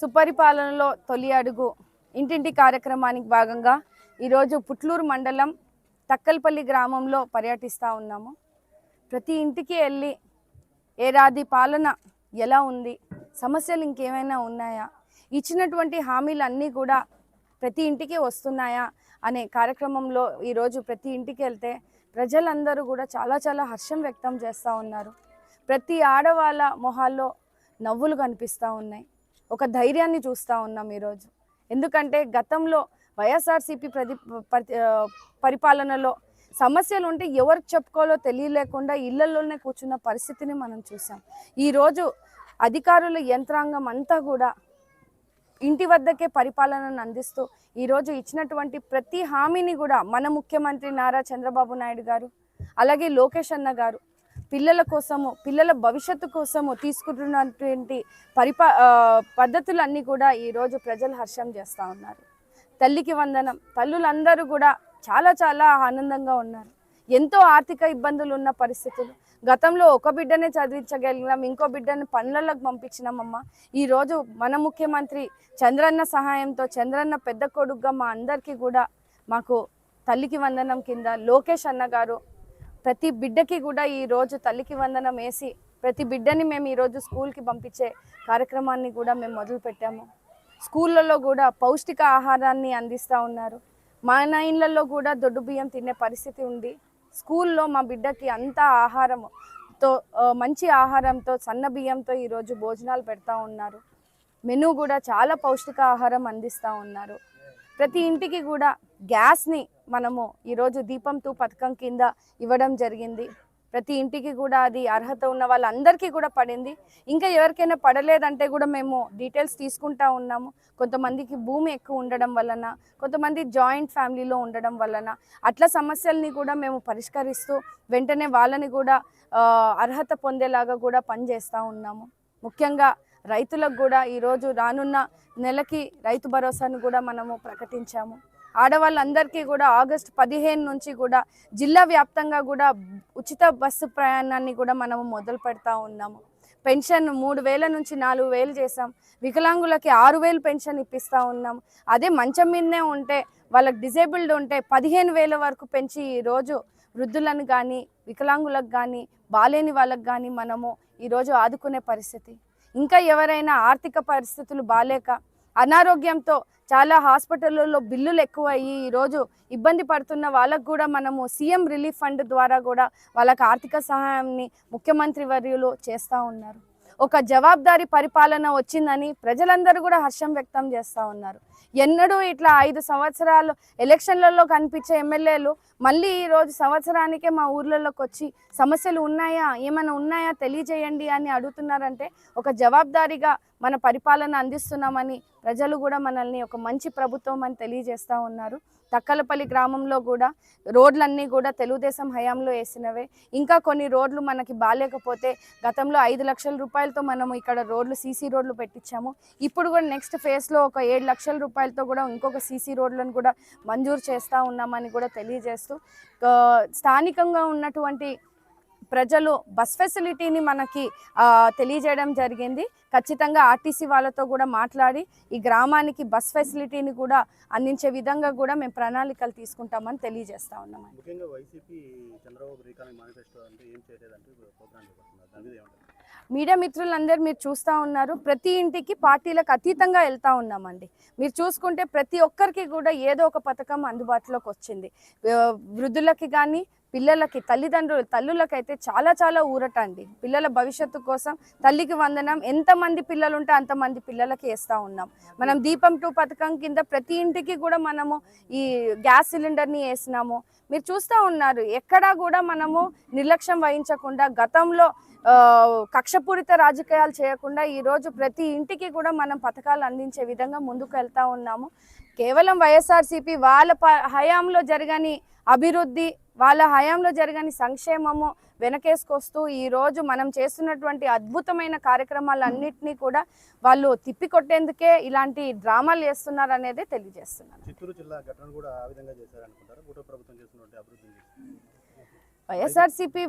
సుపరిపాలనలో తొలి అడుగు ఇంటింటి కార్యక్రమానికి భాగంగా ఈరోజు పుట్లూరు మండలం తక్కల్పల్లి గ్రామంలో పర్యటిస్తూ ఉన్నాము. ప్రతి ఇంటికి వెళ్ళి ఏడాది పాలన ఎలా ఉంది, సమస్యలు ఇంకేమైనా ఉన్నాయా, ఇచ్చినటువంటి హామీలు అన్నీ కూడా ప్రతి ఇంటికి వస్తున్నాయా అనే కార్యక్రమంలో ఈరోజు ప్రతి ఇంటికి వెళ్తే ప్రజలందరూ కూడా చాలా హర్షం వ్యక్తం చేస్తూ ఉన్నారు. ప్రతి ఆడవాళ్ళ మొహాల్లో నవ్వులు కనిపిస్తూ ఉన్నాయి. ఒక ధైర్యాన్ని చూస్తూ ఉన్నాం ఈరోజు. ఎందుకంటే గతంలో వైఎస్ఆర్సీపీ పరిపాలనలో సమస్యలు ఉంటే ఎవరికి చెప్పుకోవాలో తెలియలేకుండా ఇళ్లలోనే కూర్చున్న పరిస్థితిని మనం చూసాం. ఈరోజు అధికారుల యంత్రాంగం అంతా కూడా ఇంటి వద్దకే పరిపాలనను అందిస్తూ ఈరోజు ఇచ్చినటువంటి ప్రతి హామీని కూడా మన ముఖ్యమంత్రి నారా చంద్రబాబు నాయుడు గారు, అలాగే లోకేష్ అన్న గారు పిల్లల కోసము, పిల్లల భవిష్యత్తు కోసము తీసుకుంటున్నటువంటి పద్ధతులన్నీ కూడా ఈరోజు ప్రజలు హర్షం చేస్తూ ఉన్నారు. తల్లికి వందనం, తల్లులందరూ కూడా చాలా ఆనందంగా ఉన్నారు. ఎంతో ఆర్థిక ఇబ్బందులు ఉన్న పరిస్థితులు, గతంలో ఒక బిడ్డనే చదివించగలిగినాం, ఇంకో బిడ్డని పనులకు పంపించినామమ్మ. ఈరోజు మన ముఖ్యమంత్రి చంద్రన్న సహాయంతో, చంద్రన్న పెద్ద కొడుకుగా మా అందరికీ కూడా మాకు తల్లికి వందనం కింద లోకేష్ అన్న గారు ప్రతి బిడ్డకి కూడా ఈరోజు తల్లికి వందనం వేసి ప్రతి బిడ్డని మేము ఈరోజు స్కూల్కి పంపించే కార్యక్రమాన్ని కూడా మేము మొదలుపెట్టాము. స్కూళ్ళల్లో కూడా పౌష్టిక ఆహారాన్ని అందిస్తూ ఉన్నారు. మా ఇళ్ళల్లో కూడా దొడ్డు బియ్యం తినే పరిస్థితి ఉంది. స్కూల్లో మా బిడ్డకి అంతా ఆహారంతో, మంచి ఆహారంతో, సన్న బియ్యంతో ఈరోజు భోజనాలు పెడతా ఉన్నారు. మెనూ కూడా చాలా పౌష్టిక ఆహారం అందిస్తూ ఉన్నారు. ప్రతి ఇంటికి కూడా గ్యాస్ని మనము ఈరోజు దీపం 2 పథకం కింద ఇవ్వడం జరిగింది. ప్రతి ఇంటికి కూడా అది అర్హత ఉన్న వాళ్ళందరికీ కూడా పడింది. ఇంకా ఎవరికైనా పడలేదంటే కూడా మేము డీటెయిల్స్ తీసుకుంటా ఉన్నాము. కొంతమందికి భూమి ఎక్కువ ఉండడం వలన, కొంతమంది జాయింట్ ఫ్యామిలీలో ఉండడం వలన అట్లా సమస్యల్ని కూడా మేము పరిష్కరిస్తూ వెంటనే వాళ్ళని కూడా అర్హత పొందేలాగా కూడా పనిచేస్తూ ఉన్నాము. ముఖ్యంగా రైతులకు కూడా ఈరోజు రానున్న నెలకి రైతు భరోసాను కూడా మనము ప్రకటించాము. ఆడవాళ్ళందరికీ కూడా ఆగస్టు 15 నుంచి కూడా జిల్లా వ్యాప్తంగా కూడా ఉచిత బస్సు ప్రయాణాన్ని కూడా మనము మొదలు పెడతా ఉన్నాము. పెన్షన్ 3,000 నుంచి 4,000 చేసాం. వికలాంగులకి 6,000 పెన్షన్ ఇప్పిస్తూ ఉన్నాము. అదే మంచం మీదనే ఉంటే, వాళ్ళకి డిజేబుల్డ్ ఉంటే 15,000 వరకు పెంచి ఈరోజు వృద్ధులను కానీ, వికలాంగులకు కానీ, బాలేని వాళ్ళకు కానీ మనము ఈరోజు ఆదుకునే పరిస్థితి. ఇంకా ఎవరైనా ఆర్థిక పరిస్థితులు బాలేక అనారోగ్యంతో చాలా హాస్పిటల్లో బిల్లులు ఎక్కువ అయ్యి ఈరోజు ఇబ్బంది పడుతున్న వాళ్ళకు కూడా మనము సీఎం రిలీఫ్ ఫండ్ ద్వారా కూడా వాళ్ళకి ఆర్థిక సహాయాన్ని ముఖ్యమంత్రి వర్యులు చేస్తూ ఉన్నారు. ఒక జవాబుదారీ పరిపాలన వచ్చిందని ప్రజలందరూ కూడా హర్షం వ్యక్తం చేస్తూ ఉన్నారు. ఎన్నడూ ఇట్లా 5 సంవత్సరాలు ఎలక్షన్లలో కనిపించే ఎమ్మెల్యేలు మళ్ళీ ఈరోజు సంవత్సరానికే మా ఊర్లలోకి వచ్చి సమస్యలు ఉన్నాయా, ఏమైనా ఉన్నాయా తెలియజేయండి అని అడుగుతున్నారంటే ఒక జవాబుదారీగా మన పరిపాలన అందిస్తున్నామని ప్రజలు కూడా మనల్ని ఒక మంచి ప్రభుత్వం అని తెలియజేస్తూ ఉన్నారు. తక్కలపల్లి గ్రామంలో కూడా రోడ్లన్నీ కూడా తెలుగుదేశం హయాంలో వేసినవే. ఇంకా కొన్ని రోడ్లు మనకి బాగాలేకపోతే గతంలో 5 లక్షల రూపాయలతో మనము ఇక్కడ రోడ్లు, సీసీ రోడ్లు పెట్టించాము. ఇప్పుడు కూడా నెక్స్ట్ ఫేజ్లో ఒక 7 లక్షల రూపాయలతో కూడా ఇంకొక సీసీ రోడ్లను కూడా మంజూరు చేస్తూ ఉన్నామని కూడా తెలియజేస్తూ, స్థానికంగా ఉన్నటువంటి ప్రజలు బస్ ఫెసిలిటీని మనకి తెలియజేయడం జరిగింది. ఖచ్చితంగా ఆర్టీసీ వాళ్ళతో కూడా మాట్లాడి ఈ గ్రామానికి బస్ ఫెసిలిటీని కూడా అందించే విధంగా కూడా మేము ప్రణాళికలు తీసుకుంటామని తెలియజేస్తా ఉన్నాం. మీడియా మిత్రులందరూ మీరు చూస్తూ ఉన్నారు, ప్రతి ఇంటికి పార్టీలకు అతీతంగా వెళ్తూ ఉన్నామండి. మీరు చూసుకుంటే ప్రతి ఒక్కరికి కూడా ఏదో ఒక పథకం అందుబాటులోకి వచ్చింది. వృద్ధులకి కానీ, పిల్లలకి, తల్లులకైతే చాలా ఊరట అండి. పిల్లల భవిష్యత్తు కోసం తల్లికి వందనం, ఎంతమంది పిల్లలు ఉంటే అంతమంది పిల్లలకి వేస్తూ ఉన్నాం. మనం దీపం 2 పథకం కింద ప్రతి ఇంటికి కూడా మనము ఈ గ్యాస్ సిలిండర్ని వేసినాము. మీరు చూస్తూ ఉన్నారు, ఎక్కడా కూడా మనము నిర్లక్ష్యం వహించకుండా, గతంలో కక్షపూరిత రాజకీయాలు చేయకుండా ఈరోజు ప్రతి ఇంటికి కూడా మనం పథకాలు అందించే విధంగా ముందుకు వెళ్తూ ఉన్నాము. కేవలం వైఎస్ఆర్సీపీ వాళ్ళ హయాంలో జరగని అభివృద్ధి, వాళ్ళ హయాంలో జరగని సంక్షేమము వెనకేసుకొస్తూ ఈరోజు మనం చేస్తున్నటువంటి అద్భుతమైన కార్యక్రమాలన్నింటినీ కూడా వాళ్ళు తిప్పికొట్టేందుకే ఇలాంటి డ్రామాలు చేస్తున్నారు అనేది తెలియజేస్తున్నారు. వైఎస్ఆర్సీపీ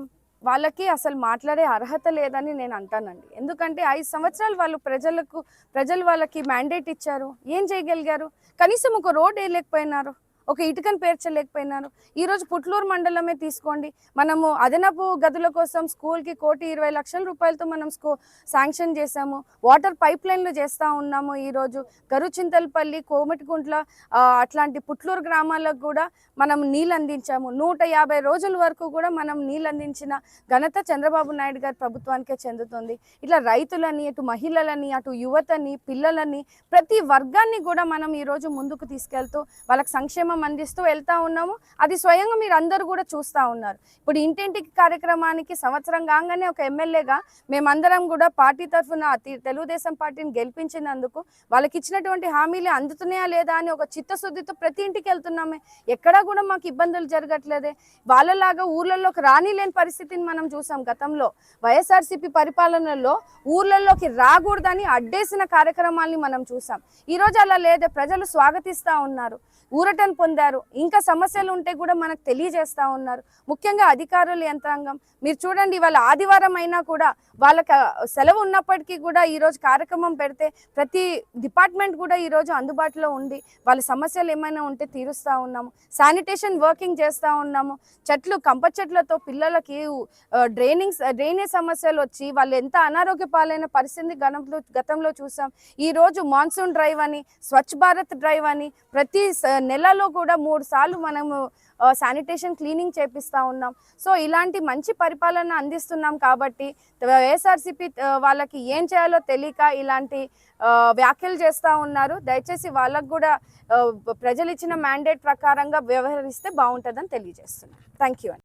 వాళ్ళకి అసలు మాట్లాడే అర్హత లేదని నేను అంటానండి. ఎందుకంటే 5 సంవత్సరాలు వాళ్ళు ప్రజలు వాళ్ళకి మ్యాండేట్ ఇచ్చారు. ఏం చేయగలిగారు? కనీసం ఒక రోడ్ వేయలేకపోయినారు. ఒక ఇటుకను పేర్చలేకపోయినారు. ఈరోజు పుట్లూరు మండలమే తీసుకోండి. మనము అదనపు గదుల కోసం స్కూల్కి 1,20,00,000 రూపాయలతో మనం శాంక్షన్ చేశాము. వాటర్ పైప్ లైన్లు చేస్తూ ఉన్నాము. ఈరోజు గరుచింతలపల్లి, కోమటికుంట్ల అట్లాంటి పుట్లూరు గ్రామాలకు కూడా మనం నీళ్ళు అందించాము. 150 రోజుల వరకు కూడా మనం నీళ్ళు అందించిన ఘనత చంద్రబాబు నాయుడు గారి ప్రభుత్వానికే చెందుతుంది. ఇట్లా రైతులని, ఇటు మహిళలని, అటు యువతని, పిల్లలని, ప్రతి వర్గాన్ని కూడా మనం ఈరోజు ముందుకు తీసుకెళ్తూ వాళ్ళకి సంక్షేమం అందిస్తూ వెళ్తా ఉన్నాము. అది స్వయంగా మీరు అందరూ కూడా చూస్తూ ఉన్నారు. ఇప్పుడు ఇంటింటికి కార్యక్రమానికి సంవత్సరం కాగానే ఒక ఎమ్మెల్యేగా మేమందరం కూడా పార్టీ తరఫున తెలుగుదేశం పార్టీని గెలిపించినందుకు వాళ్ళకి ఇచ్చినటువంటి హామీలు అందుతున్నాయా లేదా అని ఒక చిత్తశుద్ధితో ప్రతి ఇంటికి వెళ్తున్నామే. ఎక్కడా కూడా మాకు ఇబ్బందులు జరగట్లేదే. వాళ్ళలాగా ఊర్లలోకి రానిలేని పరిస్థితిని మనం చూసాం. గతంలో వైఎస్ఆర్సీపీ పరిపాలనలో ఊర్లలోకి రాకూడదని అడ్డేసిన కార్యక్రమాల్ని మనం చూసాం. ఈరోజు అలా లేదే. ప్రజలు స్వాగతిస్తూ ఉన్నారు, ఊరటను పొందారు. ఇంకా సమస్యలు ఉంటే కూడా మనకు తెలియజేస్తూ ఉన్నారు. ముఖ్యంగా అధికారుల యంత్రాంగం మీరు చూడండి, వాళ్ళ ఆదివారం అయినా కూడా వాళ్ళకి సెలవు ఉన్నప్పటికీ కూడా ఈరోజు కార్యక్రమం పెడితే ప్రతి డిపార్ట్మెంట్ కూడా ఈరోజు అందుబాటులో ఉండి వాళ్ళ సమస్యలు ఏమైనా ఉంటే తీరుస్తూ ఉన్నాము. శానిటేషన్ వర్కింగ్ చేస్తూ ఉన్నాము. కంప చెట్లతో పిల్లలకి డ్రైనేజ్ సమస్యలు వచ్చి వాళ్ళు ఎంత అనారోగ్య పాలైన పరిస్థితి గతంలో చూసాం. ఈరోజు మాన్సూన్ డ్రైవ్ అని, స్వచ్ఛ భారత్ డ్రైవ్ అని ప్రతి నెలలో కూడా 3 సార్లు మనము శానిటేషన్ క్లీనింగ్ చేపిస్తూ ఉన్నాం. సో ఇలాంటి మంచి పరిపాలన అందిస్తున్నాం కాబట్టి వైఎస్ఆర్సీపీ వాళ్ళకి ఏం చేయాలో తెలియక ఇలాంటి వ్యాఖ్యలు చేస్తూ ఉన్నారు. దయచేసి వాళ్ళకు కూడా ప్రజలు ఇచ్చిన మ్యాండేట్ ప్రకారంగా వ్యవహరిస్తే బాగుంటుందని తెలియజేస్తున్నాను. Thank you.